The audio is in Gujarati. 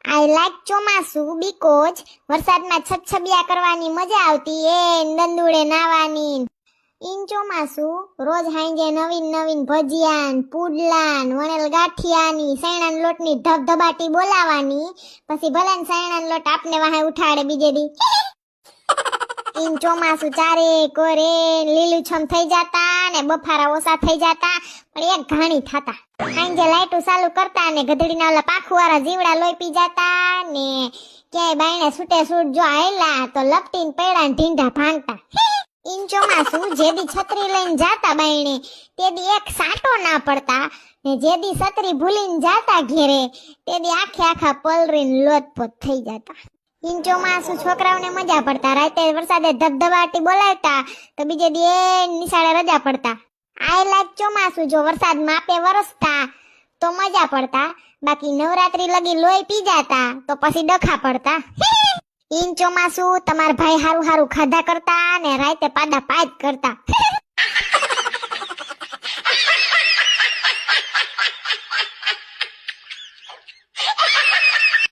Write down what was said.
આઈ લાઈક ચોમાસું બીકોઝ વરસાદમાં છબછબિયા કરવાની મજા આવતી એ દંદુડે નાવાની. ઈન ચોમાસું રોજ હાંજે નવીન નવીન ભજીયા પુડલા વણેલ ગાંઠિયાની સૈણાન લોટની ધબધબાટી બોલાવાની. પછી ભલે ને સૈણાન લોટ આપને વાહે ઉઠાડે બીજે દી. ઈન ચોમાસું ચારે કોરે લીલુંછમ થઈ જાતા ને બફારા ઓછા થઈ જાતા પણ એક ઘાણી થતા. હાંજે લાઈટો ચાલુ કરતા ને ગધડીના ઓલા પાખુવાળા જીવડા લોહી પી જાતા ને ક્યાંય બાયણે છૂટે છૂટ જો આયલા તો લપટીને પડ્યા ને ઢીંઢા ભાંગતા. ઈન ચોમાસું જેદી છત્રી લઈને જાતા બાયણે તેદી એક સાટો ના પડતા ને જેદી છત્રી ભૂલીને જાતા ઘેરે તેદી આખે આખા પલરીને લોતપોત થઈ જાતા. ઈન ચોમાસું છોકરાઓને મજા પડતા. રાતે વરસાદે ધબધબાટી બોલાવતા તો બીજે દી નિશાળે રજા પડતા. આઈ લાઈક ચોમાસું જો વરસાદમાં આપે વરસતા તો મજા પડતા. બાકી નવરાત્રી લગી લોહી પી જાતા તો પછી ડખા પડતા. ઈન ચોમાસું તમાર ભાઈ હારું હારું ખાધા કરતા ને રાતે પાડા પાજ કરતા.